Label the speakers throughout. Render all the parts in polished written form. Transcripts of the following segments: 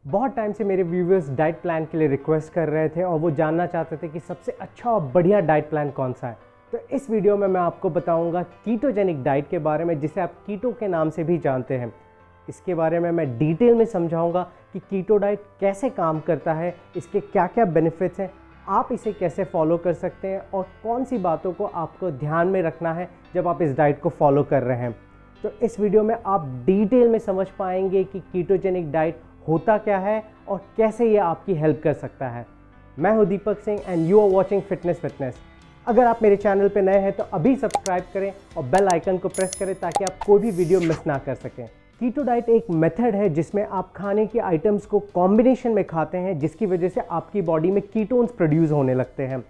Speaker 1: बहुत टाइम से मेरे व्यूवर्स डाइट प्लान के लिए रिक्वेस्ट कर रहे थे और वो जानना चाहते थे कि सबसे अच्छा और बढ़िया डाइट प्लान कौन सा है। तो इस वीडियो में मैं आपको बताऊंगा कीटोजेनिक डाइट के बारे में, जिसे आप कीटो के नाम से भी जानते हैं। इसके बारे में मैं डिटेल में समझाऊंगा कि कीटो डाइट कैसे काम करता है, इसके क्या क्या बेनिफिट्स हैं, आप इसे कैसे फॉलो कर सकते हैं और कौन सी बातों को आपको ध्यान में रखना है जब आप इस डाइट को फॉलो कर रहे हैं। तो इस वीडियो में आप डिटेल में समझ पाएंगे कि कीटोजेनिक डाइट होता क्या है और कैसे ये आपकी हेल्प कर सकता है। मैं हूं Deepak Singh and you are watching fitness. अगर आप मेरे चैनल पे नए हैं तो अभी सब्सक्राइब करें और बेल आइकन को प्रेस करें ताकि आप कोई भी वीडियो मिस ना कर सकें। कीटो डाइट एक मेथड है जिसमें आप खाने के आइटम्स को कॉम्बिनेशन में खाते हैं, जिसकी वजह से आपकी बॉडी में कीटोन्स प्रोड्यूस होने लगते हैं।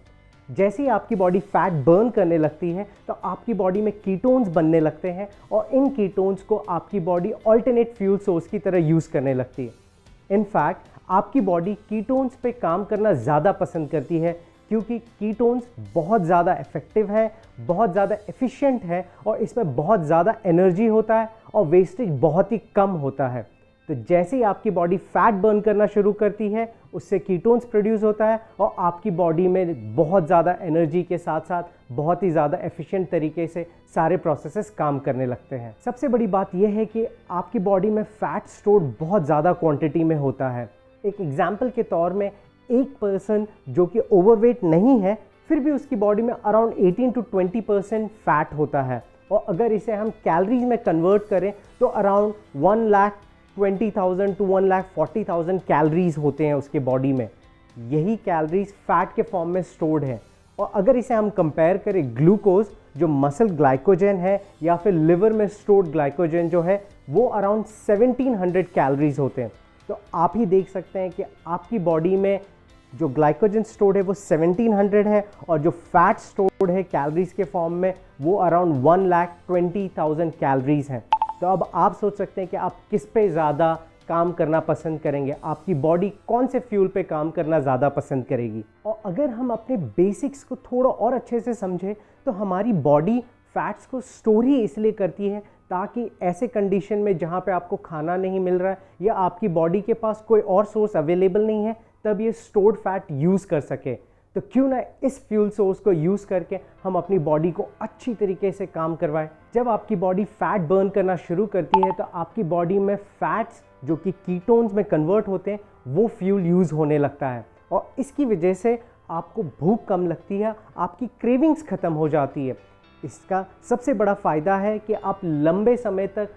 Speaker 1: जैसे ही आपकी बॉडी फैट बर्न करने लगती है तो आपकी बॉडी में कीटोन्स बनने लगते हैं और इन कीटोन्स को आपकी बॉडी अल्टरनेट फ्यूल सोर्स की तरह यूज़ करने लगती है। इनफैक्ट आपकी बॉडी कीटोन्स पे काम करना ज़्यादा पसंद करती है क्योंकि कीटोन्स बहुत ज़्यादा इफेक्टिव है, बहुत ज़्यादा एफिशिएंट है और इसमें बहुत ज़्यादा एनर्जी होता है और वेस्टेज बहुत ही कम होता है। तो जैसे ही आपकी बॉडी फैट बर्न करना शुरू करती है, उससे कीटोन्स प्रोड्यूस होता है और आपकी बॉडी में बहुत ज़्यादा एनर्जी के साथ साथ बहुत ही ज़्यादा एफिशिएंट तरीके से सारे प्रोसेसेस काम करने लगते हैं। सबसे बड़ी बात यह है कि आपकी बॉडी में फैट स्टोर बहुत ज़्यादा क्वांटिटी में होता है। एक एग्जाम्पल के तौर में एक पर्सन जो कि ओवरवेट नहीं है, फिर भी उसकी बॉडी में अराउंड 18 to 20% फैट होता है और अगर इसे हम कैलोरीज में कन्वर्ट करें तो अराउंड 1,20,000 to 1,40,000 कैलोरीज होते हैं उसके बॉडी में। यही कैलोरीज फैट के फॉर्म में स्टोर्ड है। और अगर इसे हम कंपेयर करें ग्लूकोज जो मसल ग्लाइकोजन है या फिर लिवर में स्टोर्ड ग्लाइकोजन जो है, वो अराउंड 1700 कैलोरीज होते हैं। तो आप ही देख सकते हैं कि आपकी बॉडी में जो ग्लाइकोजन स्टोर्ड है वो 1700 है और जो फैट स्टोर्ड है कैलोरीज के फॉर्म में वो अराउंड 1,20,000 कैलोरीज हैं। तो अब आप सोच सकते हैं कि आप किस पे ज़्यादा काम करना पसंद करेंगे, आपकी बॉडी कौन से फ्यूल पे काम करना ज़्यादा पसंद करेगी। और अगर हम अपने बेसिक्स को थोड़ा और अच्छे से समझें तो हमारी बॉडी फैट्स को स्टोर ही इसलिए करती है ताकि ऐसे कंडीशन में जहाँ पे आपको खाना नहीं मिल रहा है या आपकी बॉडी के पास कोई और सोर्स अवेलेबल नहीं है, तब ये स्टोर्ड फैट यूज़ कर सके। तो क्यों ना इस फ्यूल सोर्स को यूज़ करके हम अपनी बॉडी को अच्छी तरीके से काम करवाएं। जब आपकी बॉडी फैट बर्न करना शुरू करती है तो आपकी बॉडी में फैट्स जो कि कीटोन्स में कन्वर्ट होते हैं वो फ्यूल यूज़ होने लगता है और इसकी वजह से आपको भूख कम लगती है, आपकी क्रेविंग्स ख़त्म हो जाती है। इसका सबसे बड़ा फ़ायदा है कि आप लंबे समय तक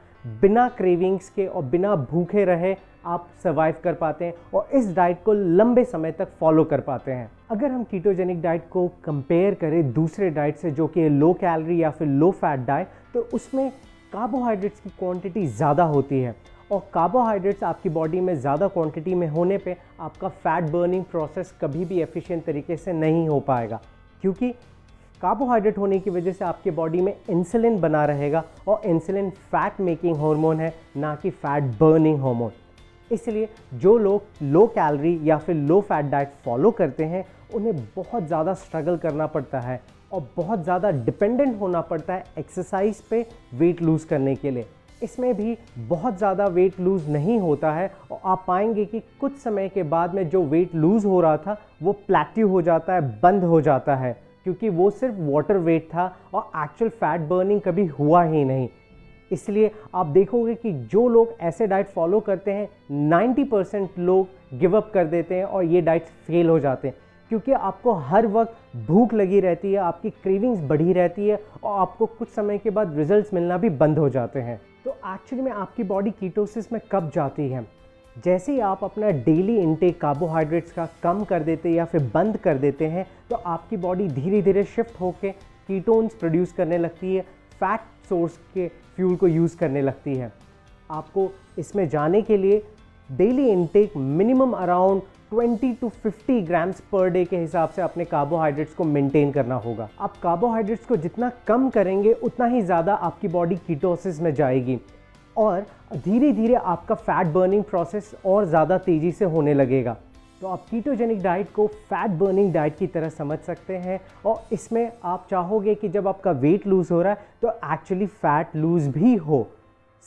Speaker 1: बिना क्रेविंग्स के और बिना भूखे रहे आप सर्वाइव कर पाते हैं और इस डाइट को लंबे समय तक फॉलो कर पाते हैं। अगर हम कीटोजेनिक डाइट को कंपेयर करें दूसरे डाइट से जो कि लो कैलोरी या फिर लो फैट डाइट, तो उसमें कार्बोहाइड्रेट्स की क्वांटिटी ज़्यादा होती है और कार्बोहाइड्रेट्स आपकी बॉडी में ज़्यादा क्वांटिटी में होने पे आपका फैट बर्निंग प्रोसेस कभी भी एफिशिएंट तरीके से नहीं हो पाएगा, क्योंकि कार्बोहाइड्रेट होने की वजह से आपके बॉडी में इंसुलिन बना रहेगा और इंसुलिन फैट मेकिंग हार्मोन है, ना कि फैट बर्निंग हार्मोन। इसलिए जो लोग लो कैलोरी या फिर लो फैट डाइट फॉलो करते हैं उन्हें बहुत ज़्यादा स्ट्रगल करना पड़ता है और बहुत ज़्यादा डिपेंडेंट होना पड़ता है एक्सरसाइज पे वेट लूज़ करने के लिए। इसमें भी बहुत ज़्यादा वेट लूज़ नहीं होता है और आप पाएंगे कि कुछ समय के बाद में जो वेट लूज़ हो रहा था वो प्लेट्यू हो जाता है, बंद हो जाता है, क्योंकि वो सिर्फ वाटर वेट था और एक्चुअल फैट बर्निंग कभी हुआ ही नहीं। इसलिए आप देखोगे कि जो लोग ऐसे डाइट फॉलो करते हैं 90% लोग गिव अप कर देते हैं और ये डाइट फेल हो जाते हैं, क्योंकि आपको हर वक्त भूख लगी रहती है, आपकी क्रेविंग्स बढ़ी रहती है और आपको कुछ समय के बाद रिजल्ट्स मिलना भी बंद हो जाते हैं। तो एक्चुअली में आपकी बॉडी कीटोसिस में कब जाती है? जैसे ही आप अपना डेली इनटेक कार्बोहाइड्रेट्स का कम कर देते हैं या फिर बंद कर देते हैं तो आपकी बॉडी धीरे धीरे शिफ्ट होकर कीटोन्स प्रोड्यूस करने लगती है, फैट सोर्स के फ्यूल को यूज़ करने लगती है। आपको इसमें जाने के लिए daily intake minimum around 20 to 50 grams per day के हिसाब से अपने कार्बोहाइड्रेट्स को मेंटेन करना होगा। आप कार्बोहाइड्रेट्स को जितना कम करेंगे उतना ही ज़्यादा आपकी बॉडी कीटोसिस में जाएगी और धीरे धीरे आपका फैट बर्निंग प्रोसेस और ज़्यादा तेज़ी से होने लगेगा। तो आप कीटोजेनिक डाइट को फैट बर्निंग डाइट की तरह समझ सकते हैं और इसमें आप चाहोगे कि जब आपका वेट लूज़ हो रहा है तो एक्चुअली फ़ैट लूज़ भी हो।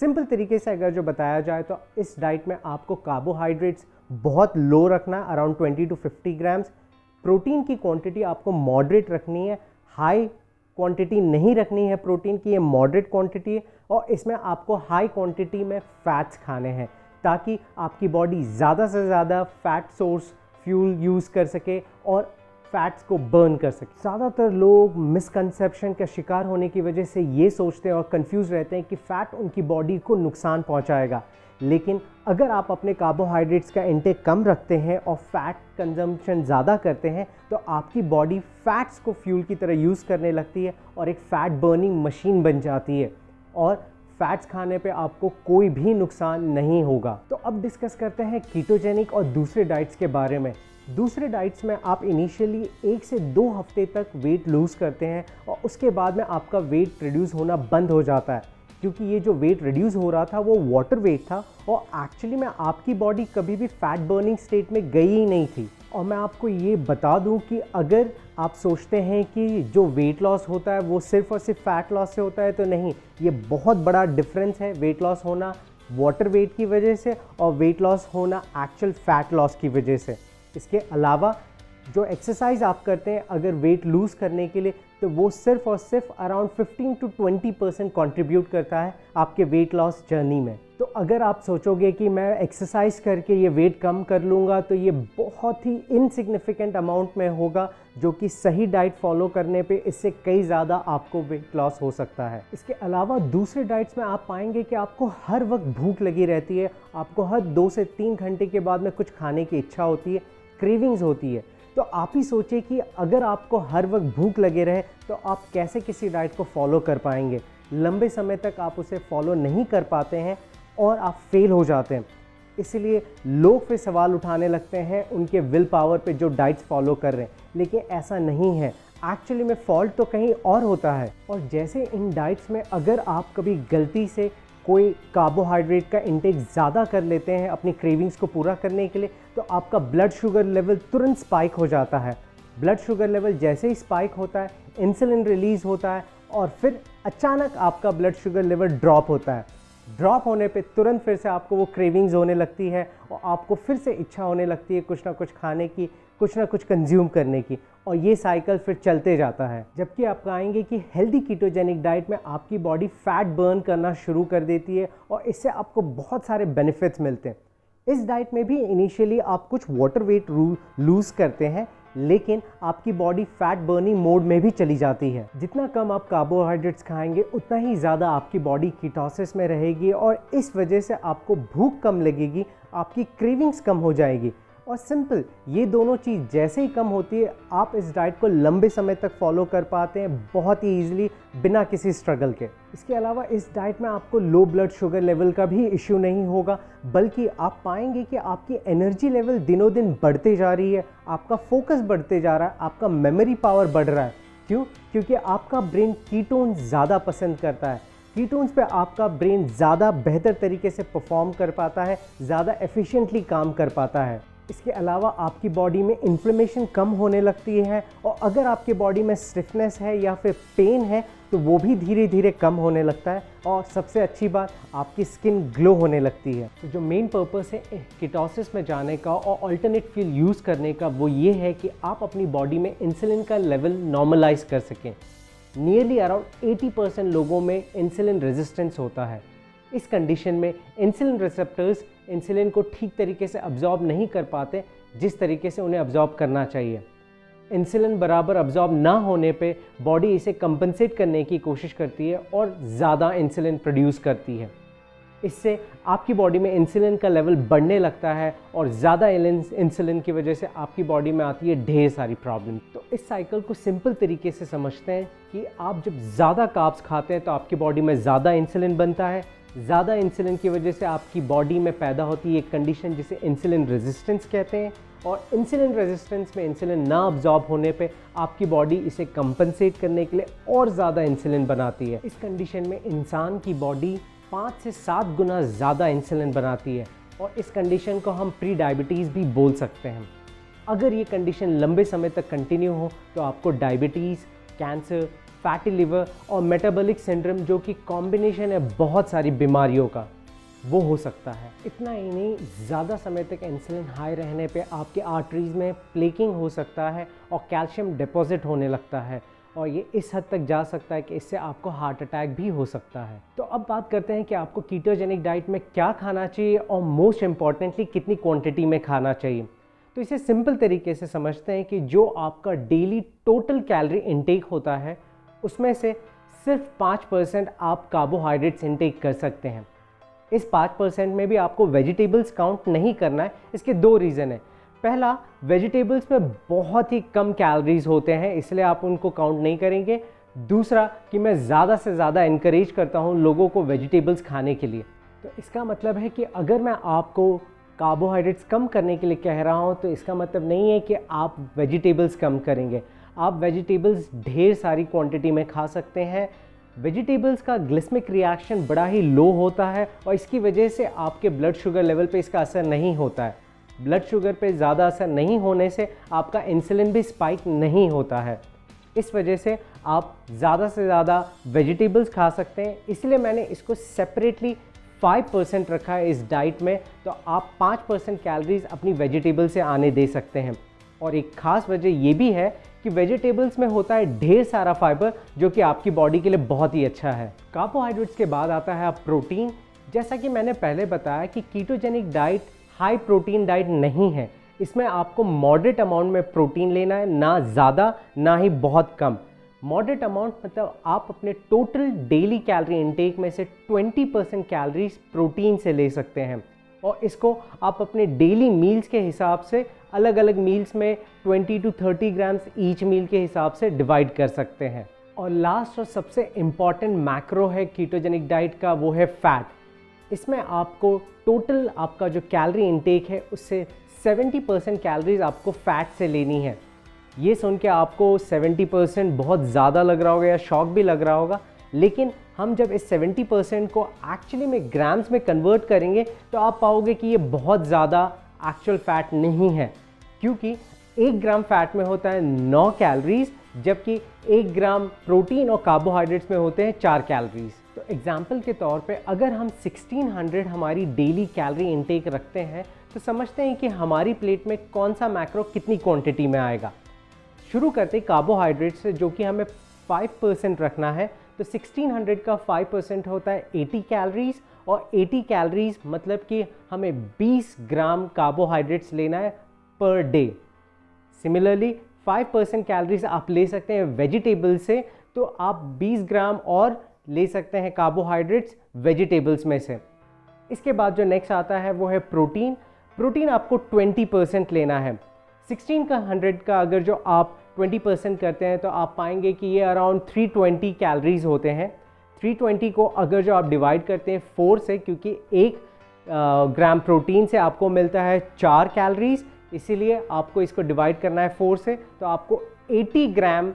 Speaker 1: सिंपल तरीके से अगर जो बताया जाए तो इस डाइट में आपको कार्बोहाइड्रेट्स बहुत लो रखना है, अराउंड 20 to 50 ग्राम्स। प्रोटीन की क्वांटिटी आपको मॉडरेट रखनी है, हाई क्वांटिटी नहीं रखनी है प्रोटीन की, ये मॉडरेट क्वांटिटी है। और इसमें आपको हाई क्वांटिटी में फैट्स खाने हैं ताकि आपकी बॉडी ज़्यादा से ज़्यादा फैट सोर्स फ्यूल यूज़ कर सके और फैट्स को बर्न कर सके। ज़्यादातर लोग मिसकंसेप्शन का शिकार होने की वजह से ये सोचते हैं और कंफ्यूज रहते हैं कि फ़ैट उनकी बॉडी को नुकसान पहुंचाएगा, लेकिन अगर आप अपने कार्बोहाइड्रेट्स का इंटेक कम रखते हैं और फैट कंजम्पशन ज़्यादा करते हैं तो आपकी बॉडी फैट्स को फ्यूल की तरह यूज़ करने लगती है और एक फ़ैट बर्निंग मशीन बन जाती है और फैट्स खाने पे आपको कोई भी नुकसान नहीं होगा। तो अब डिस्कस करते हैं कीटोजेनिक और दूसरे डाइट्स के बारे में। दूसरे डाइट्स में आप इनिशियली 1 से 2 हफ्ते तक वेट लूज़ करते हैं और उसके बाद में आपका वेट रिड्यूस होना बंद हो जाता है, क्योंकि ये जो वेट रिड्यूस हो रहा था वो वाटर वेट था और एक्चुअली में आपकी बॉडी कभी भी फैट बर्निंग स्टेट में गई ही नहीं थी। और मैं आपको ये बता दूं कि अगर आप सोचते हैं कि जो वेट लॉस होता है वो सिर्फ और सिर्फ फैट लॉस से होता है, तो नहीं, ये बहुत बड़ा डिफरेंस है वेट लॉस होना वाटर वेट की वजह से और वेट लॉस होना एक्चुअल फैट लॉस की वजह से। इसके अलावा जो एक्सरसाइज आप करते हैं अगर वेट लूज़ करने के लिए, तो वो सिर्फ और सिर्फ अराउंड 15 to 20% कंट्रीब्यूट करता है आपके वेट लॉस जर्नी में। तो अगर आप सोचोगे कि मैं एक्सरसाइज करके ये वेट कम कर लूँगा, तो ये बहुत ही इनसिग्निफिकेंट अमाउंट में होगा, जो कि सही डाइट फॉलो करने पे इससे कई ज़्यादा आपको वेट लॉस हो सकता है। इसके अलावा दूसरे डाइट्स में आप पाएंगे कि आपको हर वक्त भूख लगी रहती है, आपको हर 2 से 3 घंटे के बाद में कुछ खाने की इच्छा होती है, क्रेविंग्स होती है। तो आप ही सोचिए कि अगर आपको हर वक्त भूख लगे रहे तो आप कैसे किसी डाइट को फॉलो कर पाएंगे। लंबे समय तक आप उसे फॉलो नहीं कर पाते हैं और आप फेल हो जाते हैं। इसलिए लोग फिर सवाल उठाने लगते हैं उनके विल पावर पे जो डाइट्स फॉलो कर रहे हैं, लेकिन ऐसा नहीं है। एक्चुअली में फॉल्ट तो कहीं और होता है। और जैसे इन डाइट्स में अगर आप कभी गलती से कोई कार्बोहाइड्रेट का इंटेक ज़्यादा कर लेते हैं अपनी क्रेविंग्स को पूरा करने के लिए, तो आपका ब्लड शुगर लेवल तुरंत स्पाइक हो जाता है। ब्लड शुगर लेवल जैसे ही स्पाइक होता है, इंसुलिन रिलीज़ होता है और फिर अचानक आपका ब्लड शुगर लेवल ड्रॉप होता है। ड्रॉप होने पे तुरंत फिर से आपको वो क्रेविंग्स होने लगती है और आपको फिर से इच्छा होने लगती है कुछ ना कुछ खाने की, कुछ ना कुछ कंज्यूम करने की, और ये साइकिल फिर चलते जाता है। जबकि आप कहेंगे कि हेल्दी कीटोजेनिक डाइट में आपकी बॉडी फैट बर्न करना शुरू कर देती है और इससे आपको बहुत सारे बेनिफिट्स मिलते हैं। इस डाइट में भी इनिशियली आप कुछ वाटर वेट लूज़ करते हैं, लेकिन आपकी बॉडी फैट बर्निंग मोड में भी चली जाती है। जितना कम आप कार्बोहाइड्रेट्स खाएंगे उतना ही ज़्यादा आपकी बॉडी कीटोसिस में रहेगी और इस वजह से आपको भूख कम लगेगी, आपकी क्रेविंग्स कम हो जाएगी। और सिंपल, ये दोनों चीज़ जैसे ही कम होती है आप इस डाइट को लंबे समय तक फॉलो कर पाते हैं बहुत ही ईजिली, बिना किसी स्ट्रगल के। इसके अलावा इस डाइट में आपको लो ब्लड शुगर लेवल का भी इश्यू नहीं होगा, बल्कि आप पाएंगे कि आपकी एनर्जी लेवल दिनों दिन बढ़ते जा रही है, आपका फोकस बढ़ते जा रहा है, आपका मेमोरी पावर बढ़ रहा है। क्यों? क्योंकि आपका ब्रेन कीटोन ज़्यादा पसंद करता है। कीटोन्स पे आपका ब्रेन ज़्यादा बेहतर तरीके से परफॉर्म कर पाता है, ज़्यादा एफिशिएंटली काम कर पाता है। इसके अलावा आपकी बॉडी में इन्फ्लेमेशन कम होने लगती है और अगर आपकी बॉडी में स्टिफनेस है या फिर पेन है तो वो भी धीरे धीरे कम होने लगता है। और सबसे अच्छी बात, आपकी स्किन ग्लो होने लगती है। तो जो मेन पर्पस है कीटोसिस में जाने का और अल्टरनेट फ्यूल यूज़ करने का, वो ये है कि आप अपनी बॉडी में इंसुलिन का लेवल नॉर्मलाइज कर सकें। नियरली अराउंड 80% लोगों में इंसुलिन रेजिस्टेंस होता है। इस कंडीशन में इंसुलिन रिसेप्टर्स इंसुलिन को ठीक तरीके से अब्जॉर्ब नहीं कर पाते जिस तरीके से उन्हें अब्जॉर्ब करना चाहिए। इंसुलिन बराबर अब्जॉर्ब ना होने पे बॉडी इसे कंपनसेट करने की कोशिश करती है और ज़्यादा इंसुलिन प्रोड्यूस करती है। इससे आपकी बॉडी में इंसुलिन का लेवल बढ़ने लगता है और ज़्यादा इंसुलिन की वजह से आपकी बॉडी में आती है ढेर सारी प्रॉब्लम। तो इस साइकिल को सिंपल तरीके से समझते हैं कि आप जब ज़्यादा कार्ब्स खाते हैं तो आपकी बॉडी में ज़्यादा इंसुलिन बनता है। ज़्यादा इंसुलिन की वजह से आपकी बॉडी में पैदा होती है एक कंडीशन जिसे इंसुलिन रेजिस्टेंस कहते हैं, और इंसुलिन रेजिस्टेंस में इंसुलिन ना अब्जॉर्ब होने पे आपकी बॉडी इसे कंपनसेट करने के लिए और ज़्यादा इंसुलिन बनाती है। इस कंडीशन में इंसान की बॉडी 5 से 7 गुना ज़्यादा इंसुलिन बनाती है और इस कंडीशन को हम प्री डायबिटीज़ भी बोल सकते हैं। अगर ये कंडीशन लंबे समय तक कंटिन्यू हो तो आपको डायबिटीज़, कैंसर, फैटी लिवर और मेटाबॉलिक सिंड्रोम, जो कि कॉम्बिनेशन है बहुत सारी बीमारियों का, वो हो सकता है। इतना ही नहीं, ज़्यादा समय तक इंसुलिन हाई रहने पे आपके आर्टरीज़ में प्लेकिंग हो सकता है और कैल्शियम डिपॉजिट होने लगता है, और ये इस हद तक जा सकता है कि इससे आपको हार्ट अटैक भी हो सकता है। तो अब बात करते हैं कि आपको कीटोजेनिक डाइट में क्या खाना चाहिए और मोस्ट इम्पॉर्टेंटली कितनी क्वांटिटी में खाना चाहिए। तो इसे सिंपल तरीके से समझते हैं कि जो आपका डेली टोटल कैलोरी इनटेक होता है उसमें से सिर्फ 5% आप कार्बोहाइड्रेट्स इनटेक कर सकते हैं। इस 5% में भी आपको वेजिटेबल्स काउंट नहीं करना है। इसके दो रीज़न है। पहला, वेजिटेबल्स में बहुत ही कम कैलोरीज होते हैं, इसलिए आप उनको काउंट नहीं करेंगे। दूसरा कि मैं ज़्यादा से ज़्यादा इनकरेज करता हूँ लोगों को वेजिटेबल्स खाने के लिए। तो इसका मतलब है कि अगर मैं आपको कार्बोहाइड्रेट्स कम करने के लिए कह रहा हूँ तो इसका मतलब नहीं है कि आप वेजिटेबल्स कम करेंगे। आप वेजिटेबल्स ढेर सारी क्वांटिटी में खा सकते हैं। वेजिटेबल्स का ग्लिसेमिक रिएक्शन बड़ा ही लो होता है और इसकी वजह से आपके ब्लड शुगर लेवल पे इसका असर नहीं होता है। ब्लड शुगर पे ज़्यादा असर नहीं होने से आपका इंसुलिन भी स्पाइक नहीं होता है। इस वजह से आप ज़्यादा से ज़्यादा वेजिटेबल्स खा सकते हैं। इसलिए मैंने इसको सेपरेटली 5% रखा है इस डाइट में। तो आप 5% कैलोरीज अपनी वेजिटेबल से आने दे सकते हैं। और एक ख़ास वजह ये भी है कि वेजिटेबल्स में होता है ढेर सारा फाइबर, जो कि आपकी बॉडी के लिए बहुत ही अच्छा है। कार्बोहाइड्रेट्स के बाद आता है प्रोटीन। जैसा कि मैंने पहले बताया कि ketogenic diet high protein diet नहीं है। इसमें आपको मॉडरेट अमाउंट में प्रोटीन लेना है, ना ज़्यादा ना ही बहुत कम। मॉडरेट अमाउंट मतलब आप अपने टोटल डेली कैलोरी इनटेक में से 20% कैलोरीज प्रोटीन से ले सकते हैं, और इसको आप अपने डेली मील्स के हिसाब से अलग अलग मील्स में 20 to 30 ग्राम्स ईच मील के हिसाब से डिवाइड कर सकते हैं। और लास्ट और सबसे इम्पॉर्टेंट मैक्रो है कीटोजेनिक डाइट का, वो है फैट। इसमें आपको टोटल आपका जो कैलोरी इनटेक है उससे 70% कैलोरीज आपको फैट से लेनी है। ये सुन के आपको 70% बहुत ज़्यादा लग रहा होगा या शॉक भी लग रहा होगा, लेकिन हम जब इस 70% को एक्चुअली में ग्राम्स में कन्वर्ट करेंगे तो आप पाओगे कि ये बहुत ज़्यादा एक्चुअल फैट नहीं है, क्योंकि 1 ग्राम फैट में होता है 9 कैलोरीज, जबकि 1 ग्राम प्रोटीन और कार्बोहाइड्रेट्स में होते हैं 4 कैलोरीज। तो एग्जाम्पल के तौर पे अगर हम 1600 हमारी डेली कैलोरी इनटेक रखते हैं तो समझते हैं कि हमारी प्लेट में कौन सा मैक्रो कितनी क्वांटिटी में आएगा। शुरू करते कार्बोहाइड्रेट से, जो कि हमें 5% रखना है। तो 1600 का 5% होता है 80 कैलोरीज, और 80 कैलोरीज मतलब कि हमें 20 ग्राम कार्बोहाइड्रेट्स लेना है पर डे। सिमिलरली 5% कैलोरीज आप ले सकते हैं वेजिटेबल से, तो आप 20 ग्राम और ले सकते हैं कार्बोहाइड्रेट्स वेजिटेबल्स में से। इसके बाद जो नेक्स्ट आता है वो है प्रोटीन। प्रोटीन आपको 20% लेना है। 1600 का अगर जो आप 20% करते हैं तो आप पाएंगे कि ये अराउंड 320 कैलोरीज होते हैं। 320 को अगर जो आप डिवाइड करते हैं 4 से, क्योंकि 1 ग्राम प्रोटीन से आपको मिलता है 4 कैलोरीज, इसीलिए आपको इसको डिवाइड करना है 4 से, तो आपको 80 ग्राम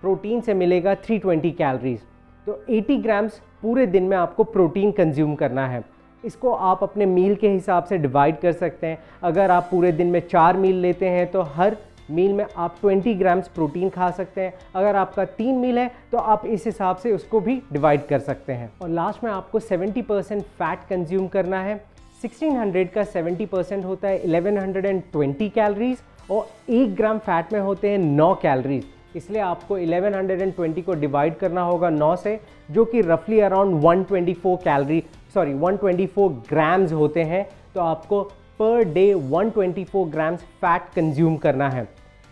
Speaker 1: प्रोटीन से मिलेगा 320 कैलोरीज। तो 80 ग्राम्स पूरे दिन में आपको प्रोटीन कंज्यूम करना है। इसको आप अपने मील के हिसाब से डिवाइड कर सकते हैं। अगर आप पूरे दिन में 4 मील लेते हैं तो हर मील में आप 20 ग्राम्स प्रोटीन खा सकते हैं। अगर आपका 3 मील है तो आप इस हिसाब से उसको भी डिवाइड कर सकते हैं। और लास्ट में आपको 70% फैट कंज्यूम करना है। 1600 का 70% होता है 1120 कैलोरीज, और 1 ग्राम फैट में होते हैं 9 कैलोरीज। इसलिए आपको 1120 को डिवाइड करना होगा 9 से, जो कि रफली अराउंड 124 ग्राम्स होते हैं। तो आपको per day 124 grams fat consume करना है।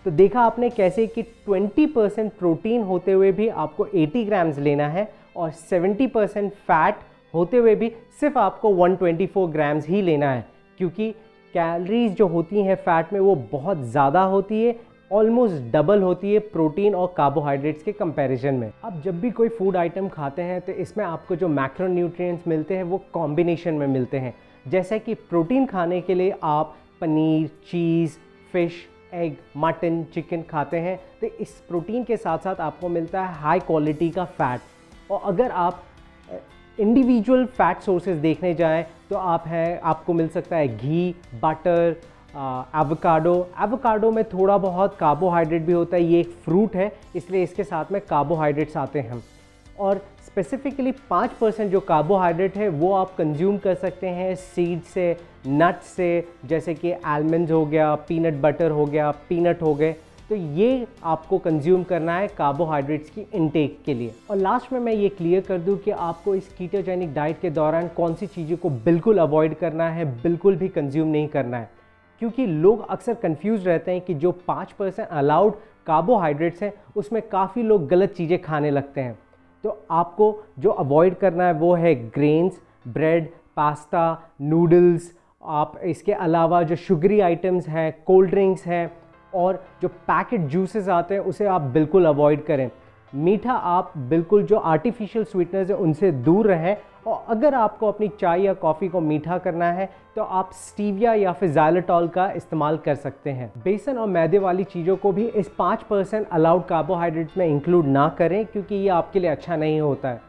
Speaker 1: तो देखा आपने कैसे कि 20% प्रोटीन होते हुए भी आपको 80 ग्राम्स लेना है, और 70% फैट होते हुए भी सिर्फ आपको 124 ग्राम्स ही लेना है, क्योंकि कैलोरीज जो होती हैं फैट में वो बहुत ज़्यादा होती है, ऑलमोस्ट डबल होती है प्रोटीन और कार्बोहाइड्रेट्स के कंपैरिजन में। अब जब भी कोई फूड आइटम खाते हैं तो इसमें आपको जो मैक्रोन्यूट्रिएंट्स मिलते हैं वो कॉम्बिनेशन में मिलते हैं। जैसे कि प्रोटीन खाने के लिए आप पनीर, चीज़, फिश, एग, मटन, चिकन खाते हैं, तो इस प्रोटीन के साथ साथ आपको मिलता है हाई क्वालिटी का फ़ैट। और अगर आप इंडिविजुअल फ़ैट सोर्सेज देखने जाएं तो आपको मिल सकता है घी, बटर, एवोकाडो में थोड़ा बहुत कार्बोहाइड्रेट भी होता है, ये एक फ्रूट है इसलिए इसके साथ में कार्बोहाइड्रेट्स आते हैं। और स्पेसिफिकली 5% जो कार्बोहाइड्रेट है वो आप कंज्यूम कर सकते हैं सीड से, नट से, जैसे कि आलमंड्स हो गया, पीनट बटर हो गया, पीनट हो गए, तो ये आपको कंज्यूम करना है कार्बोहाइड्रेट्स की इनटेक के लिए। और लास्ट में मैं ये क्लियर कर दूं कि आपको इस कीटोजेनिक डाइट के दौरान कौन सी चीज़ों को बिल्कुल अवॉइड करना है, बिल्कुल भी कंज्यूम नहीं करना है, क्योंकि लोग अक्सर कंफ्यूज रहते हैं कि जो 5% अलाउड कार्बोहाइड्रेट्स हैं उसमें काफ़ी लोग गलत चीज़ें खाने लगते हैं। तो आपको जो अवॉइड करना है वो है ग्रेन्स, ब्रेड, पास्ता, नूडल्स, आप इसके अलावा जो शुगरी आइटम्स हैं, कोल्ड ड्रिंक्स हैं और जो पैकेट जूसेस आते हैं उसे आप बिल्कुल अवॉइड करें। मीठा आप बिल्कुल, जो आर्टिफिशियल स्वीटनर्स है उनसे दूर रहें। और अगर आपको अपनी चाय या कॉफ़ी को मीठा करना है तो आप स्टीविया या फिर ज़ाइलोटॉल का इस्तेमाल कर सकते हैं। बेसन और मैदे वाली चीज़ों को भी इस 5% अलाउड कार्बोहाइड्रेट्स में इंक्लूड ना करें, क्योंकि ये आपके लिए अच्छा नहीं होता है।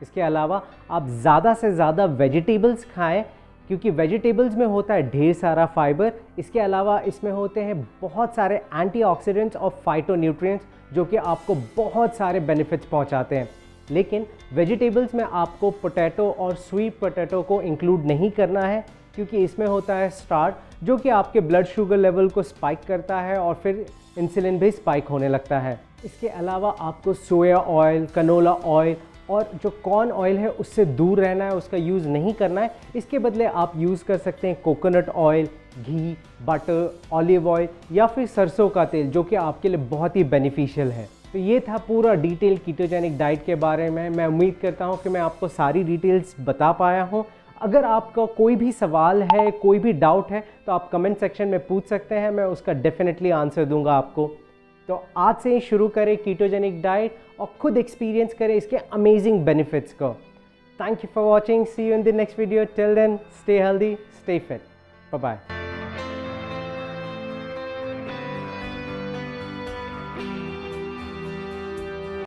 Speaker 1: इसके अलावा आप ज़्यादा से ज़्यादा वेजिटेबल्स खाएं, क्योंकि वेजिटेबल्स में होता है ढेर सारा फाइबर। इसके अलावा इसमें होते हैं बहुत सारे एंटीऑक्सीडेंट्स और फाइटोन्यूट्रिएंट्स जो कि आपको बहुत सारे बेनिफिट्स पहुंचाते हैं। लेकिन वेजिटेबल्स में आपको पोटैटो और स्वीट पोटैटो को इंक्लूड नहीं करना है, क्योंकि इसमें होता है स्टार्च जो कि आपके ब्लड शुगर लेवल को स्पाइक करता है और फिर इंसुलिन भी स्पाइक होने लगता है। इसके अलावा आपको सोया ऑयल, कनोला ऑयल और जो कॉर्न ऑयल है उससे दूर रहना है, उसका यूज़ नहीं करना है। इसके बदले आप यूज़ कर सकते हैं कोकोनट ऑयल, घी, बटर, ऑलिव ऑयल या फिर सरसों का तेल, जो कि आपके लिए बहुत ही बेनिफिशियल है। तो ये था पूरा डिटेल कीटोजेनिक डाइट के बारे में। मैं उम्मीद करता हूँ कि मैं आपको सारी डिटेल्स बता पाया हूँ। अगर आपका कोई भी सवाल है, कोई भी डाउट है, तो आप कमेंट सेक्शन में पूछ सकते हैं, मैं उसका डेफिनेटली आंसर दूंगा आपको। तो आज से ही शुरू करें कीटोजेनिक डाइट और खुद एक्सपीरियंस करें इसके अमेजिंग बेनिफिट्स को। Thank you for watching, see you in the next video. Till then, stay healthy, stay fit, bye bye.